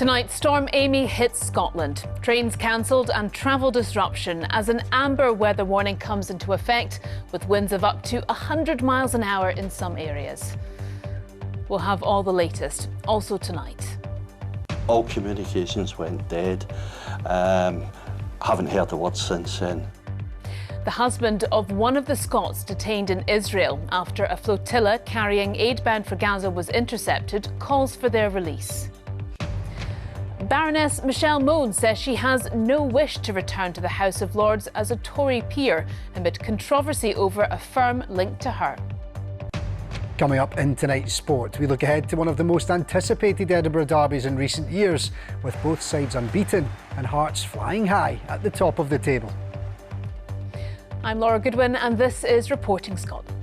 Tonight, Storm Amy hits Scotland. Trains cancelled and travel disruption as an amber weather warning comes into effect, with winds of up to 100 miles an hour in some areas. We'll have all the latest, also tonight. All communications went dead. Haven't heard a word since then. The husband of one of the Scots detained in Israel after a flotilla carrying aid bound for Gaza was intercepted calls for their release. Baroness Michelle Mone says she has no wish to return to the House of Lords as a Tory peer amid controversy over a firm linked to her. Coming up in tonight's sport, we look ahead to one of the most anticipated Edinburgh derbies in recent years, with both sides unbeaten and Hearts flying high at the top of the table. I'm Laura Goodwin and this is Reporting Scotland.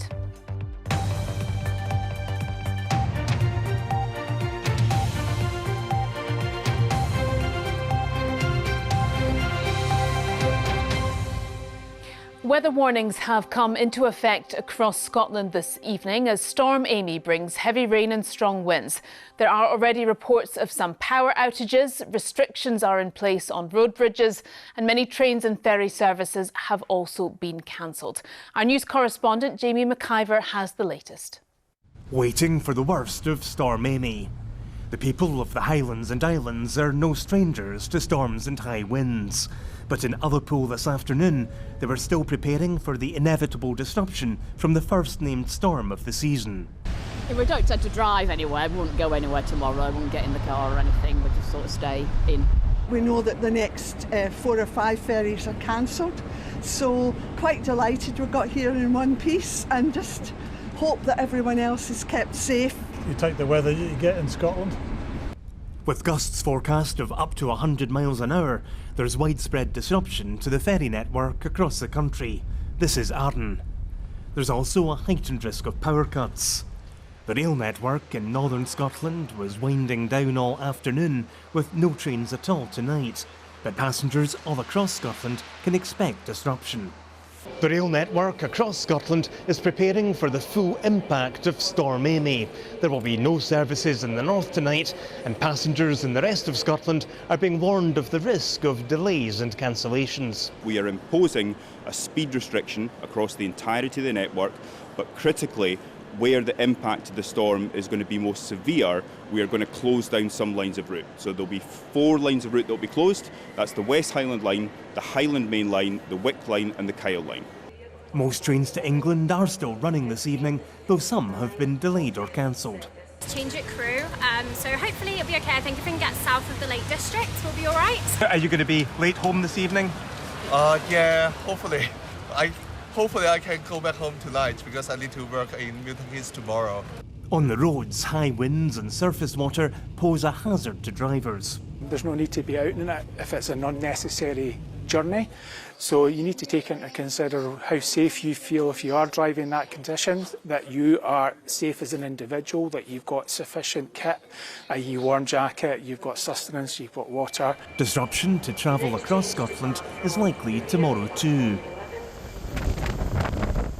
Weather warnings have come into effect across Scotland this evening as Storm Amy brings heavy rain and strong winds. There are already reports of some power outages, restrictions are in place on road bridges, and many trains and ferry services have also been cancelled. Our news correspondent Jamie McIver has the latest. Waiting for the worst of Storm Amy. The people of the Highlands and Islands are no strangers to storms and high winds. But in Liverpool this afternoon, they were still preparing for the inevitable disruption from the first named storm of the season. We don't tend to drive anywhere, we wouldn't go anywhere tomorrow, we wouldn't get in the car or anything, we just sort of stay in. We know that the next 4 or 5 ferries are cancelled, so quite delighted we got here in one piece and just hope that everyone else is kept safe. You take the weather you get in Scotland. With gusts forecast of up to 100 miles an hour, there's widespread disruption to the ferry network across the country. This is Arden. There's also a heightened risk of power cuts. The rail network in northern Scotland was winding down all afternoon with no trains at all tonight, but passengers all across Scotland can expect disruption. The rail network across Scotland is preparing for the full impact of Storm Amy. There will be no services in the north tonight, and passengers in the rest of Scotland are being warned of the risk of delays and cancellations. We are imposing a speed restriction across the entirety of the network, but critically, where the impact of the storm is going to be most severe, we are going to close down some lines of route. So there'll be 4 lines of route that will be closed. That's the West Highland Line, the Highland Main Line, the Wick Line and the Kyle Line. Most trains to England are still running this evening, though some have been delayed or cancelled. Change at crew, so hopefully it'll be okay. I think if we can get south of the Lake District, we'll be all right. Are you going to be late home this evening? Yeah, hopefully. Hopefully I can go back home tonight because I need to work in Milton Keynes tomorrow. On the roads, high winds and surface water pose a hazard to drivers. There's no need to be out in it if it's an unnecessary journey. So you need to take into consider how safe you feel if you are driving in that condition, that you are safe as an individual, that you've got sufficient kit, i.e. warm jacket, you've got sustenance, you've got water. Disruption to travel across Scotland is likely tomorrow too.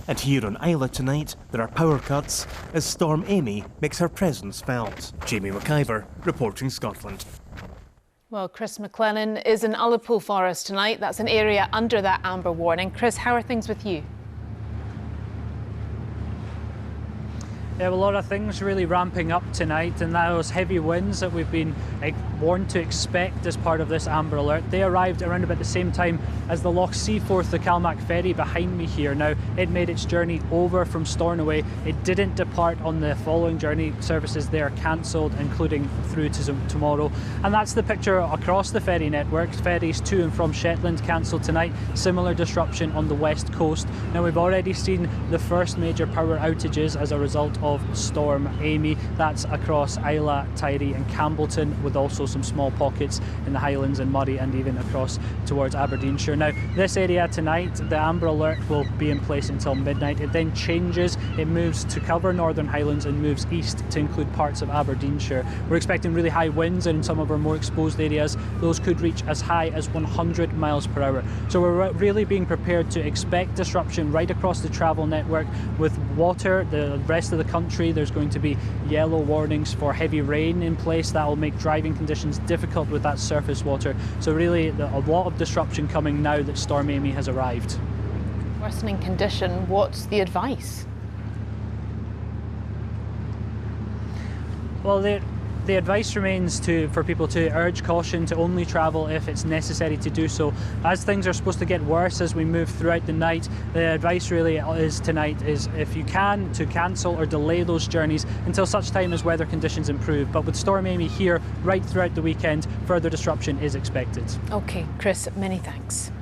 And here on Islay tonight, there are power cuts as Storm Amy makes her presence felt. Jamie McIver, Reporting Scotland. Well, Chris McLennan is in Ullapool for us tonight. That's an area under that amber warning. Chris, how are things with you? Yeah, well, a lot of things really ramping up tonight, and those heavy winds that we've been warned to expect as part of this amber alert, they arrived around about the same time as the Loch Seaforth, the Calmac ferry behind me here. Now, it made its journey over from Stornoway. It didn't depart on the following journey. Services there cancelled, including through to tomorrow. And that's the picture across the ferry network. Ferries to and from Shetland cancelled tonight. Similar disruption on the west coast. Now, we've already seen the first major power outages as a result of Storm Amy. That's across Islay, Tiree and Campbellton, with also some small pockets in the Highlands and Murray and even across towards Aberdeenshire. Now, this area tonight, the amber alert will be in place until midnight. It then changes. It moves to cover Northern Highlands and moves east to include parts of Aberdeenshire. We're expecting really high winds, and in some of our more exposed areas, those could reach as high as 100 miles per hour. So we're really being prepared to expect disruption right across the travel network with water. The rest of the country country. There's going to be yellow warnings for heavy rain in place that will make driving conditions difficult with that surface water. So really a lot of disruption coming now that Storm Amy has arrived. Worsening condition, what's the advice? Well, the advice remains for people to urge caution, to only travel if it's necessary to do so. As things are supposed to get worse as we move throughout the night, the advice really is tonight is, if you can, to cancel or delay those journeys until such time as weather conditions improve. But with Storm Amy here right throughout the weekend, further disruption is expected. OK, Chris, many thanks.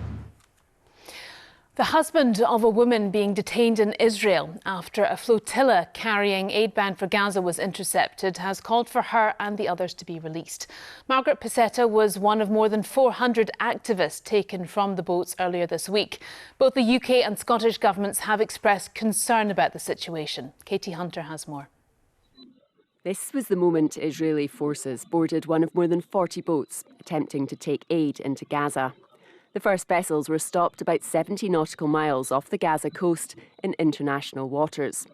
The husband of a woman being detained in Israel after a flotilla carrying aid bound for Gaza was intercepted has called for her and the others to be released. Margaret Peseta was one of more than 400 activists taken from the boats earlier this week. Both the UK and Scottish governments have expressed concern about the situation. Katie Hunter has more. This was the moment Israeli forces boarded one of more than 40 boats attempting to take aid into Gaza. The first vessels were stopped about 70 nautical miles off the Gaza coast in international waters.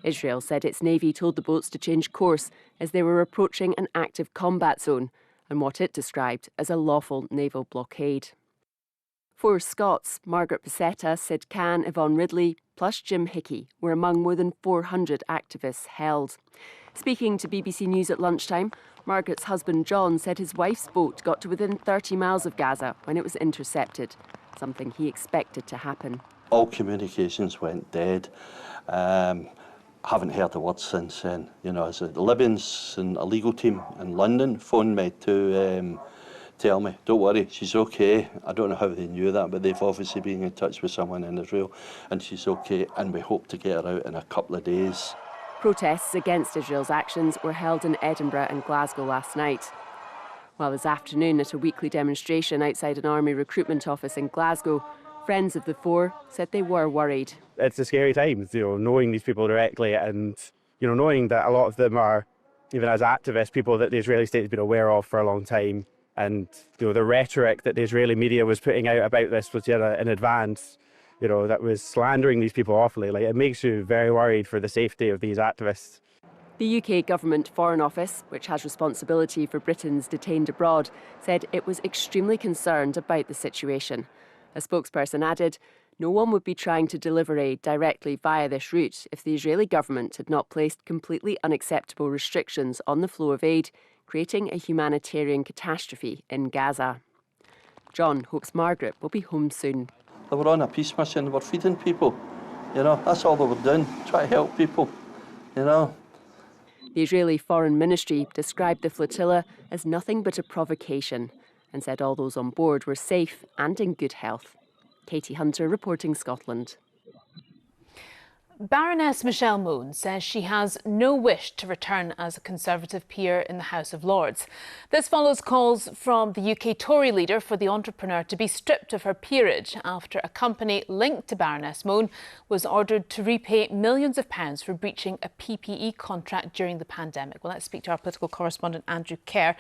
Israel said its navy told the boats to change course as they were approaching an active combat zone and what it described as a lawful naval blockade. 4 Scots, Margaret Peseta, Sid Khan, Yvonne Ridley, plus Jim Hickey, were among more than 400 activists held. Speaking to BBC News at lunchtime, Margaret's husband John said his wife's boat got to within 30 miles of Gaza when it was intercepted, something he expected to happen. All communications went dead. Haven't heard a word since then. You know, the Libyans and a legal team in London phoned me to tell me, don't worry, she's okay. I don't know how they knew that, but they've obviously been in touch with someone in Israel, and she's okay, and we hope to get her out in a couple of days. Protests against Israel's actions were held in Edinburgh and Glasgow last night. While this afternoon at a weekly demonstration outside an army recruitment office in Glasgow, friends of the 4 said they were worried. It's a scary time, knowing these people directly and, knowing that a lot of them are, even as activists, people that the Israeli state has been aware of for a long time. And, the rhetoric that the Israeli media was putting out about this was in advance, that was slandering these people awfully. It makes you very worried for the safety of these activists. The UK Government Foreign Office, which has responsibility for Britons detained abroad, said it was extremely concerned about the situation. A spokesperson added, no one would be trying to deliver aid directly via this route if the Israeli government had not placed completely unacceptable restrictions on the flow of aid, creating a humanitarian catastrophe in Gaza. John hopes Margaret will be home soon. They were on a peace mission, they were feeding people. That's all they were doing, try to help people, The Israeli Foreign Ministry described the flotilla as nothing but a provocation and said all those on board were safe and in good health. Katie Hunter reporting Scotland. Baroness Michelle Mone says she has no wish to return as a Conservative peer in the House of Lords. This follows calls from the UK Tory leader for the entrepreneur to be stripped of her peerage after a company linked to Baroness Mone was ordered to repay millions of pounds for breaching a PPE contract during the pandemic. Well, let's speak to our political correspondent Andrew Kerr.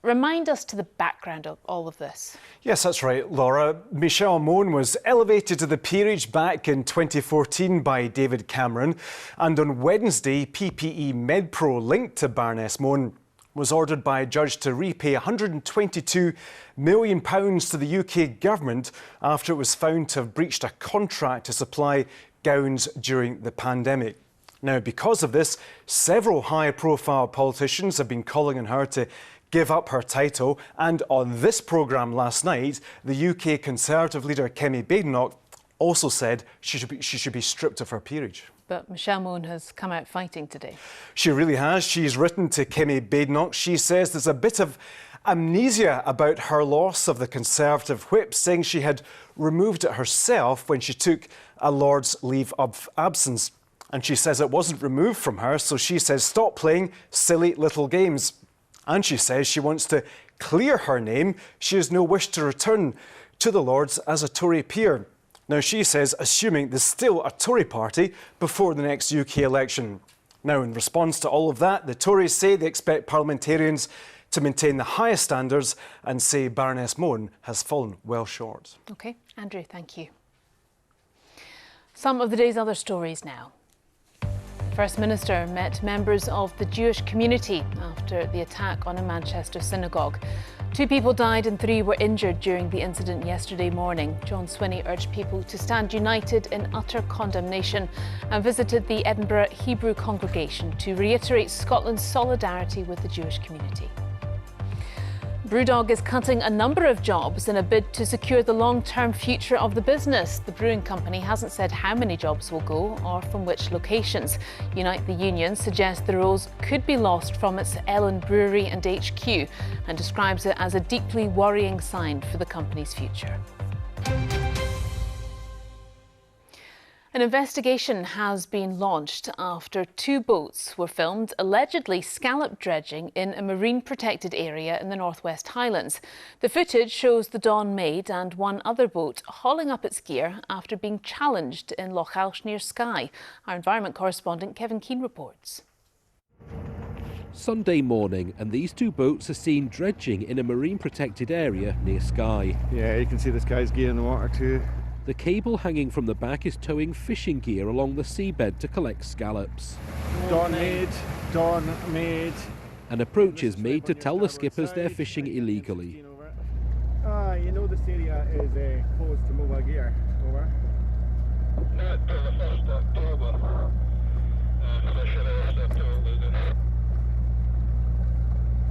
Remind us to the background of all of this. Yes, that's right, Laura. Michelle Mone was elevated to the peerage back in 2014 by David Cameron, and on Wednesday, PPE MedPro linked to Baroness Mone was ordered by a judge to repay £122 million to the UK government after it was found to have breached a contract to supply gowns during the pandemic. Now, because of this, several high-profile politicians have been calling on her to give up her title, and on this programme last night, the UK Conservative leader Kemi Badenoch also said she should be stripped of her peerage. But Michelle Mone has come out fighting today. She really has. She's written to Kemi Badenoch. She says there's a bit of amnesia about her loss of the Conservative whip, saying she had removed it herself when she took a Lord's leave of absence. And she says it wasn't removed from her, so she says stop playing silly little games. And she says she wants to clear her name. She has no wish to return to the Lords as a Tory peer. Now, she says, assuming there's still a Tory party before the next UK election. Now, in response to all of that, the Tories say they expect parliamentarians to maintain the highest standards and say Baroness Mone has fallen well short. OK, Andrew, thank you. Some of the day's other stories now. First Minister met members of the Jewish community after the attack on a Manchester synagogue. 2 people died and 3 were injured during the incident yesterday morning. John Swinney urged people to stand united in utter condemnation and visited the Edinburgh Hebrew congregation to reiterate Scotland's solidarity with the Jewish community. Brewdog is cutting a number of jobs in a bid to secure the long-term future of the business. The brewing company hasn't said how many jobs will go or from which locations. Unite the Union suggests the roles could be lost from its Ellen Brewery and HQ and describes it as a deeply worrying sign for the company's future. An investigation has been launched after 2 boats were filmed allegedly scallop dredging in a marine protected area in the Northwest Highlands. The footage shows the Dawn Maid and one other boat hauling up its gear after being challenged in Loch Alsh near Skye. Our environment correspondent Kevin Keane reports. Sunday morning, and these 2 boats are seen dredging in a marine protected area near Skye. Yeah, you can see this guy's gear in the water too. The cable hanging from the back is towing fishing gear along the seabed to collect scallops. Dawn Maid. An approach is made to tell the skippers they're fishing illegally. You know this area is closed to mobile gear. Over. Not till the 1st October.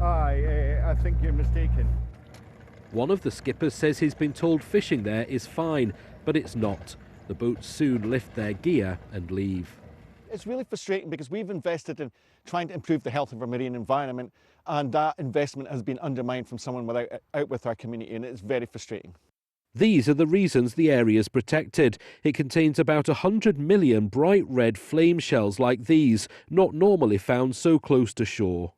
I think you're mistaken. One of the skippers says he's been told fishing there is fine, but it's not. The boats soon lift their gear and leave. It's really frustrating because we've invested in trying to improve the health of our marine environment, and that investment has been undermined from someone out with our community, and it's very frustrating. These are the reasons the area is protected. It contains about 100 million bright red flame shells like these, not normally found so close to shore.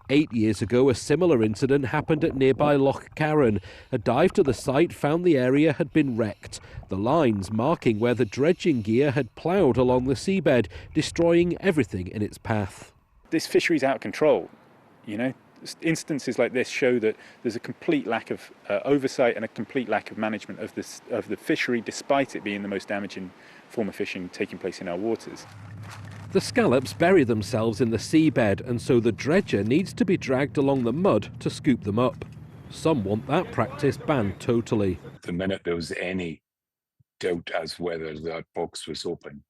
8 years ago, a similar incident happened at nearby Loch Carron. A dive to the site found the area had been wrecked, the lines marking where the dredging gear had ploughed along the seabed, destroying everything in its path. This fishery's out of control, you know. Instances like this show that there's a complete lack of oversight and a complete lack of management of the fishery, despite it being the most damaging form of fishing taking place in our waters. The scallops bury themselves in the seabed, and so the dredger needs to be dragged along the mud to scoop them up. Some want that practice banned totally. The minute there was any doubt as whether that box was open,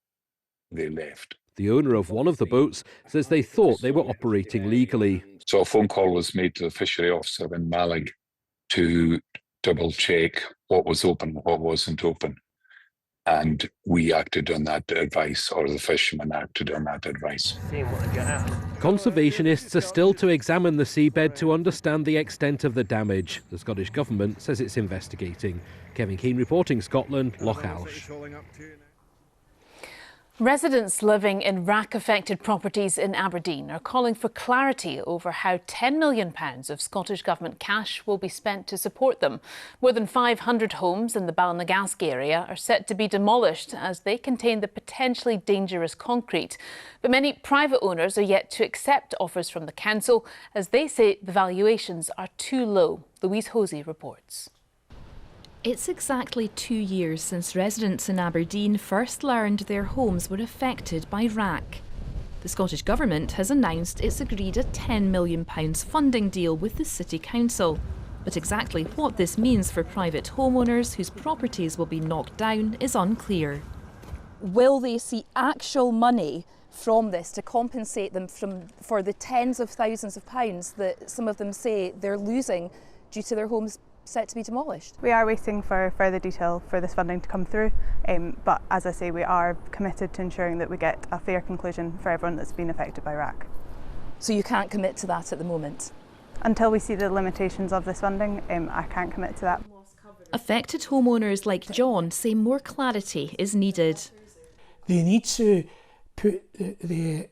they left. The owner of one of the boats says they thought they were operating legally. So a phone call was made to the fishery officer in Malig to double check what was open, what wasn't open. And we acted on that advice, or the fishermen acted on that advice. Conservationists are still to examine the seabed to understand the extent of the damage. The Scottish Government says it's investigating. Kevin Keane reporting, Scotland, Loch Alsh. Residents living in RAAC-affected properties in Aberdeen are calling for clarity over how £10 million of Scottish Government cash will be spent to support them. More than 500 homes in the Ballinagasque area are set to be demolished as they contain the potentially dangerous concrete. But many private owners are yet to accept offers from the council as they say the valuations are too low. Louise Hosey reports. It's exactly 2 years since residents in Aberdeen first learned their homes were affected by RAAC. The Scottish Government has announced it's agreed a £10 million funding deal with the City Council. But exactly what this means for private homeowners whose properties will be knocked down is unclear. Will they see actual money from this to compensate them for the tens of thousands of pounds that some of them say they're losing due to their homes set to be demolished? We are waiting for further detail for this funding to come through, but as I say, we are committed to ensuring that we get a fair conclusion for everyone that's been affected by RAAC. So you can't commit to that at the moment? Until we see the limitations of this funding, I can't commit to that. Affected homeowners like John say more clarity is needed. They need to put the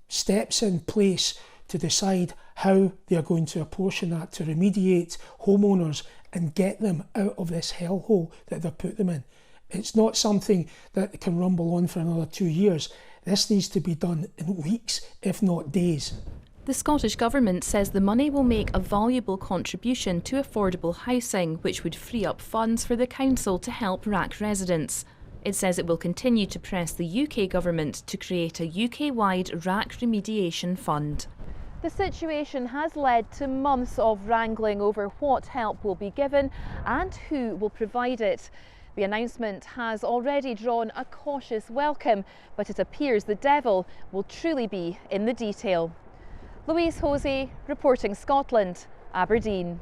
steps in place to decide how they are going to apportion that to remediate homeowners and get them out of this hellhole that they've put them in. It's not something that can rumble on for another 2 years. This needs to be done in weeks, if not days. The Scottish Government says the money will make a valuable contribution to affordable housing, which would free up funds for the council to help RAAC residents. It says it will continue to press the UK government to create a UK-wide RAAC remediation fund. The situation has led to months of wrangling over what help will be given and who will provide it. The announcement has already drawn a cautious welcome, but it appears the devil will truly be in the detail. Louise Hosey, reporting Scotland, Aberdeen.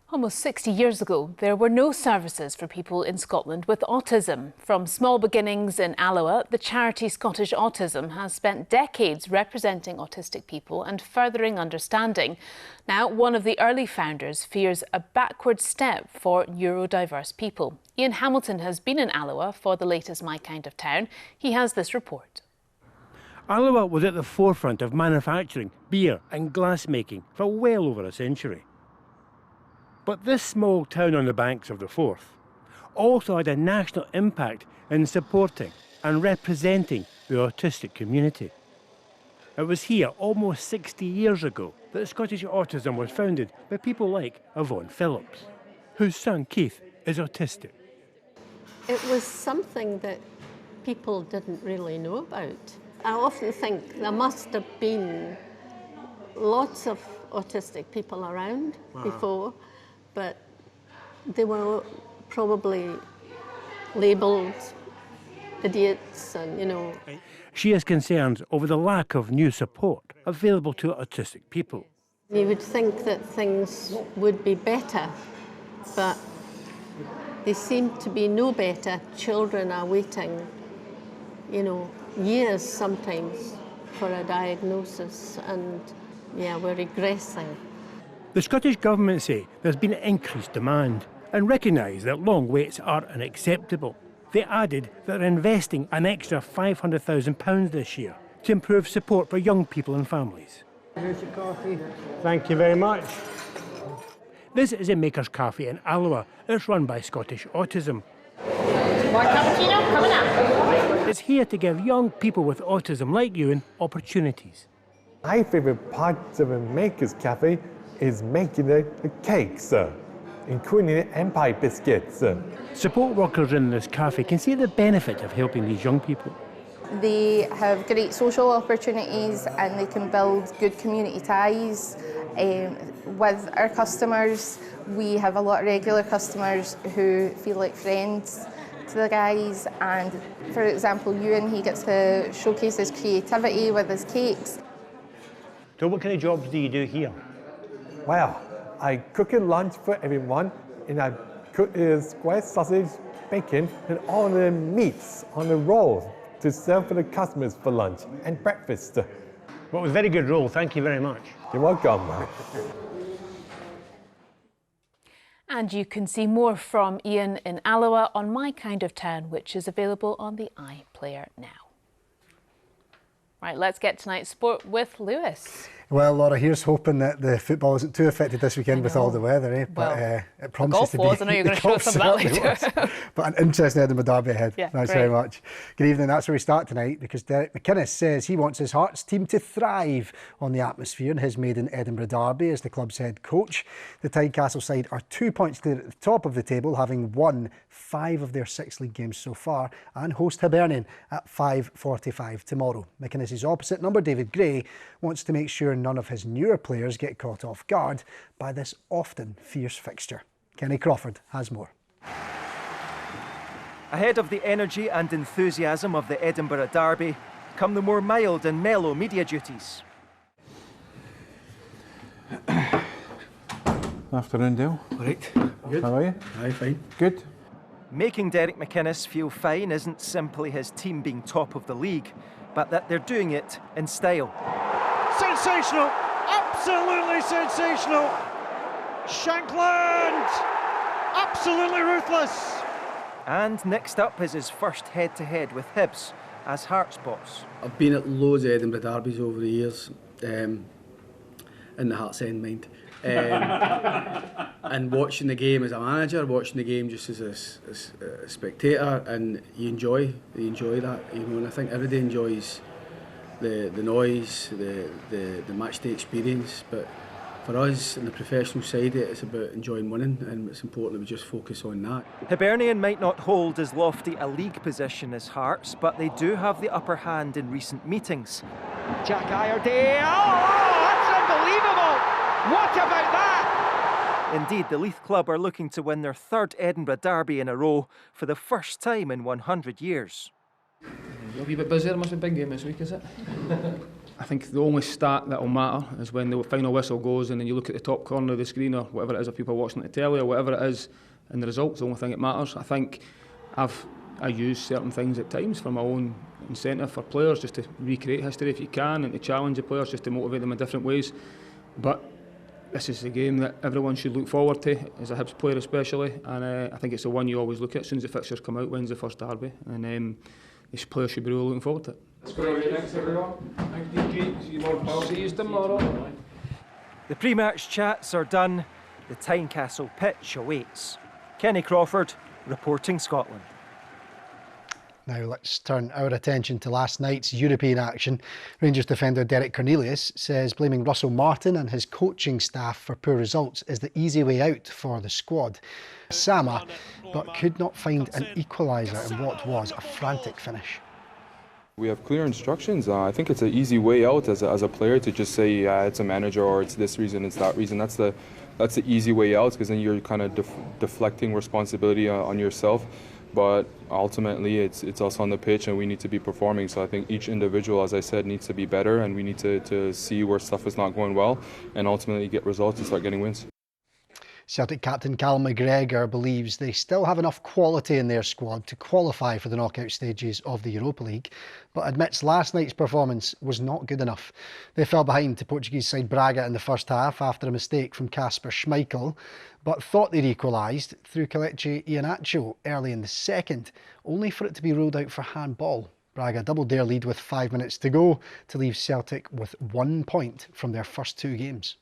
Almost 60 years ago, there were no services for people in Scotland with autism. From small beginnings in Alloa, the charity Scottish Autism has spent decades representing autistic people and furthering understanding. Now, one of the early founders fears a backward step for neurodiverse people. Ian Hamilton has been in Alloa for the latest My Kind of Town. He has this report. Alloa was at the forefront of manufacturing, beer and glassmaking for well over a century. But this small town on the banks of the Forth also had a national impact in supporting and representing the autistic community. It was here almost 60 years ago that Scottish Autism was founded by people like Yvonne Phillips, whose son Keith is autistic. It was something that people didn't really know about. I often think there must have been lots of autistic people around before, but they were probably labelled idiots and, you know. She is concerned over the lack of new support available to autistic people. You would think that things would be better, but they seem to be no better. Children are waiting, you know, years sometimes for a diagnosis, and yeah, we're regressing. The Scottish Government say there's been increased demand and recognise that long waits are unacceptable. They added that they're investing an extra £500,000 this year to improve support for young people and families. Here's your coffee. Thank you very much. This is a Maker's Cafe in Alloa. It's run by Scottish Autism. More cappuccino coming up. It's here to give young people with autism like you opportunities. My favourite part of a Maker's Cafe is making the cakes, including the Empire biscuits. Support workers in this cafe can see the benefit of helping these young people. They have great social opportunities and they can build good community ties with our customers. We have a lot of regular customers who feel like friends to the guys, and for example Ewan, he gets to showcase his creativity with his cakes. So what kind of jobs do you do here? Well, I cook a lunch for everyone, and I cook square sausage, bacon, and all the meats on the roll to serve for the customers for lunch and breakfast. Well, it was a very good roll. Thank you very much. You're welcome. And you can see more from Ian in Alloa on My Kind of Town, which is available on the iPlayer now. Right, let's get tonight's sport with Lewis. Well, Laura, here's hoping that the football isn't too affected this weekend with all the weather, eh? But well, it promises to be. I know you're going to show us some of that later. But an interesting Edinburgh derby ahead. Yeah, Thanks great. very much. Good evening. That's where we start tonight, because Derek McInnes says he wants his Hearts team to thrive on the atmosphere in his maiden Edinburgh derby as the club's head coach. The Tynecastle side are 2 points clear at the top of the table, having won 5 of their 6 league games so far, and host Hibernian at 5:45 tomorrow. McInnes' opposite number, David Gray, wants to make sure none of his newer players get caught off guard by this often fierce fixture. Kenny Crawford has more. Ahead of the energy and enthusiasm of the Edinburgh derby come the more mild and mellow media duties. Afternoon, Dale. All right. Good. How are you? Aye, fine. Good. Making Derek McInnes feel fine isn't simply his team being top of the league, but that they're doing it in style. Sensational! Absolutely sensational! Shankland! Absolutely ruthless! And next up is his first head-to-head with Hibs as Hearts boss. I've been at loads of Edinburgh derbies over the years, in the Hearts End mind. And watching the game as a manager, watching the game just as a spectator, and you enjoy that, you know. And I think everybody enjoys the noise, the match day experience. But For us, on the professional side, it's about enjoying winning, and it's important that we just focus on that. Hibernian might not hold as lofty a league position as Hearts, but they do have the upper hand in recent meetings. Jack Iredale, that's unbelievable! What about that? Indeed, the Leith Club are looking to win their third Edinburgh derby in a row for the first time in 100 years. You'll be a bit busy, there must be a big game this week, is it? I think the only stat that will matter is when the final whistle goes and then you look at the top corner of the screen or whatever it is, if people are watching the telly or whatever it is, and the results, the only thing that matters. I think I use certain things at times for my own incentive for players, just to recreate history if you can, and to challenge the players, just to motivate them in different ways. But this is a game that everyone should look forward to, as a Hibs player especially, and I think it's the one you always look at as soon as the fixtures come out. When's the first derby? And these players should be really looking forward to it. Thanks everyone. See you tomorrow. The pre-match chats are done. The Tynecastle pitch awaits. Kenny Crawford, reporting Scotland. Now let's turn our attention to last night's European action. Rangers defender Derek Cornelius says blaming Russell Martin and his coaching staff for poor results is the easy way out for the squad. Sama, but could not find an equaliser in what was a frantic finish. We have clear instructions. I think it's an easy way out as a player to just say it's a manager or it's this reason, it's that reason. That's the easy way out, because then you're kind of deflecting responsibility on yourself. But ultimately, it's us on the pitch, and we need to be performing. So I think each individual, as I said, needs to be better, and we need to see where stuff is not going well, and ultimately get results and start getting wins. Celtic captain Callum McGregor believes they still have enough quality in their squad to qualify for the knockout stages of the Europa League, but admits last night's performance was not good enough. They fell behind to Portuguese side Braga in the first half after a mistake from Kasper Schmeichel, but thought they'd equalised through Kelechi Iheanacho early in the second, only for it to be ruled out for handball. Braga doubled their lead with 5 minutes to go to leave Celtic with 1 point from their first two games.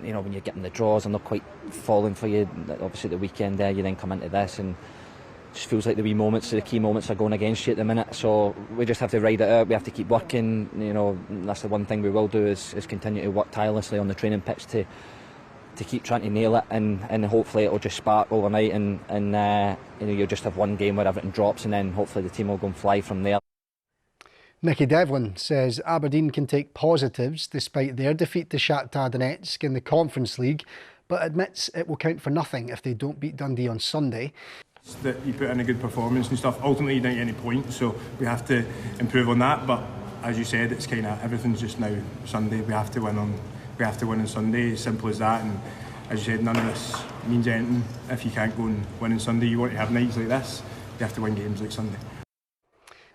You know, when you're getting the draws and they're quite falling for you, obviously the weekend there, you then come into this and it just feels like the wee moments, the key moments are going against you at the minute. So we just have to ride it out. We have to keep working. You know, that's the one thing we will do is continue to work tirelessly on the training pitch to keep trying to nail it, and hopefully it'll just spark overnight and you know, you'll just have one game where everything drops, and then hopefully the team will go and fly from there. Nicky Devlin says Aberdeen can take positives despite their defeat to Shakhtar Donetsk in the Conference League, but admits it will count for nothing if they don't beat Dundee on Sunday. That you put in a good performance and stuff, ultimately you don't get any points, so we have to improve on that. But as you said, it's kind of everything's just now Sunday. We have to win on Sunday, as simple as that. And as you said, none of this means anything if you can't go and win on Sunday. You want to have nights like this, you have to win games like Sunday.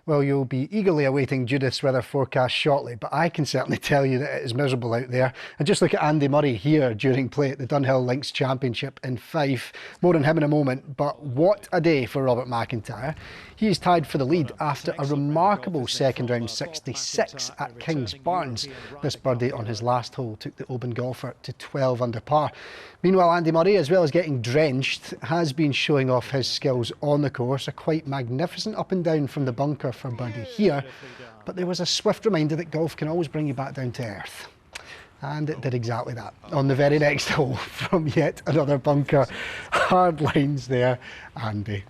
Well, you'll be eagerly awaiting Judith's weather forecast shortly, but I can certainly tell you that it is miserable out there. And just look at Andy Murray here during play at the Dunhill Links Championship in Fife. More on him in a moment, but what a day for Robert McIntyre. He is tied for the lead after a remarkable second round 66 at Kings Barnes. This birdie on his last hole took the Oban golfer to 12 under par. Meanwhile, Andy Murray, as well as getting drenched, has been showing off his skills on the course. A quite magnificent up and down from the bunker for birdie here, but there was a swift reminder that golf can always bring you back down to earth. And it did exactly that on the very next hole from yet another bunker. Hard lines there, Andy.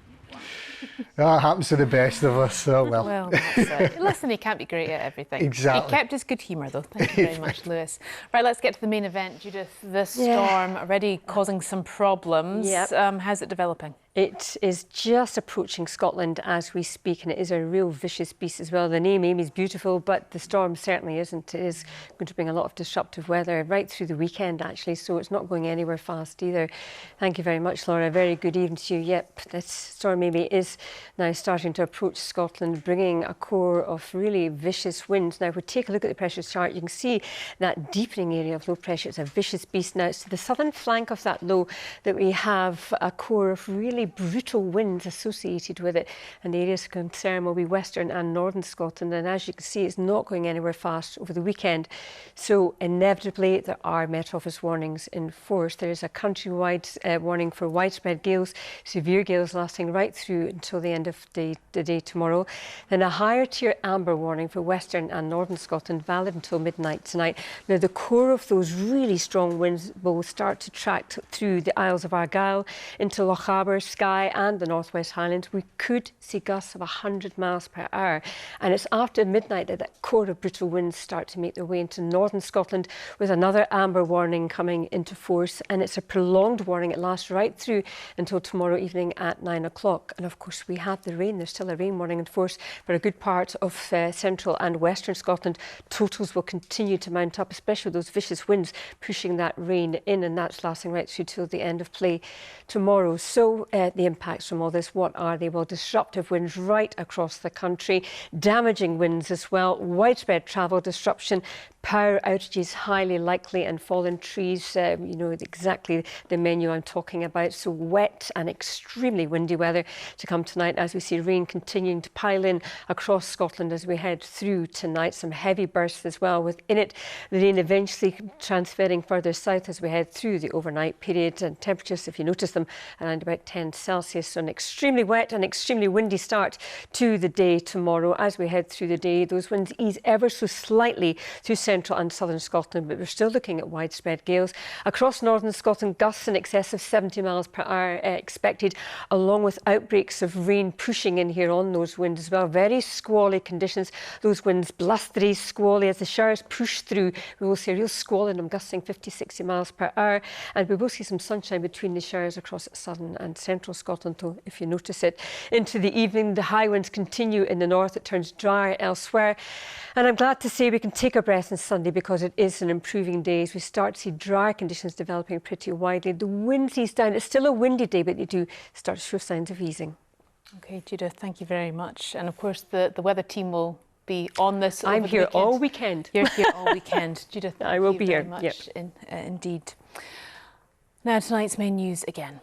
That happens to the best of us, so well. Well, that's it. Listen, he can't be great at everything. Exactly. He kept his good humour, though. Thank you very much, Lewis. Right, let's get to the main event, Judith. The storm already causing some problems. Yep. How's it developing? It is just approaching Scotland as we speak, and it is a real vicious beast as well. The name Amy's beautiful, but the storm certainly isn't. It is going to bring a lot of disruptive weather right through the weekend, actually, so it's not going anywhere fast either. Thank you very much, Laura. Very good evening to you. Yep, this storm Amy is now starting to approach Scotland, bringing a core of really vicious winds. Now, if we take a look at the pressure chart, you can see that deepening area of low pressure. It's a vicious beast now. It's to the southern flank of that low that we have a core of really brutal winds associated with it, and the areas of concern will be western and northern Scotland, and as you can see, it's not going anywhere fast over the weekend. So inevitably there are Met Office warnings in force. There is a countrywide warning for widespread gales, severe gales lasting right through until the end of the day tomorrow. Then a higher tier amber warning for western and northern Scotland, valid until midnight tonight. Now the core of those really strong winds will start to track through the Isles of Argyll into Lochaber, Skye and the Northwest Highlands. We could see gusts of 100 miles per hour, and it's after midnight that that core of brutal winds start to make their way into northern Scotland, with another amber warning coming into force, and it's a prolonged warning. It lasts right through until tomorrow evening at 9 o'clock. And of course we have the rain. There's still a rain warning in force for a good part of central and western Scotland. Totals will continue to mount up, especially those vicious winds pushing that rain in, and that's lasting right through till the end of play tomorrow. So the impacts from all this, what are they? Well, disruptive winds right across the country, damaging winds as well, widespread travel disruption, power outages highly likely, and fallen trees, you know exactly the menu I'm talking about. So wet and extremely windy weather to come tonight, as we see rain continuing to pile in across Scotland as we head through tonight. Some heavy bursts as well within it. The rain eventually transferring further south as we head through the overnight period, and temperatures, if you notice them, around about 10 Celsius. So an extremely wet and extremely windy start to the day tomorrow. As we head through the day, those winds ease ever so slightly through central and southern Scotland, but we're still looking at widespread gales. Across northern Scotland, gusts in excess of 70 miles per hour expected, along with outbreaks of rain pushing in here on those winds as well. Very squally conditions. Those winds blustery, squally. As the showers push through, we will see a real squall in them, gusting 50-60 miles per hour, and we will see some sunshine between the showers across southern and central Scotland, though, if you notice it. Into the evening, the high winds continue in the north. It turns drier elsewhere, and I'm glad to say we can take a breath on Sunday, because it is an improving day as we start to see drier conditions developing pretty widely. The wind ease down. It's still a windy day, but they do start to show signs of easing. OK, Judith, thank you very much. And of course, the weather team will be on this over I'm the here weekend. all weekend. You're here all weekend. Judith, thank I will you be very here. much indeed. Now, tonight's main news again.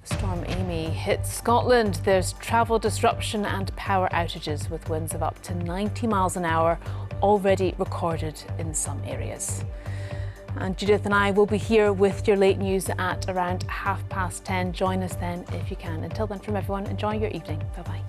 Storm Amy hits Scotland. There's travel disruption and power outages, with winds of up to 90 miles an hour already recorded in some areas. And Judith and I will be here with your late news at around 10:30. Join us then if you can. Until then, from everyone, enjoy your evening. Bye-bye.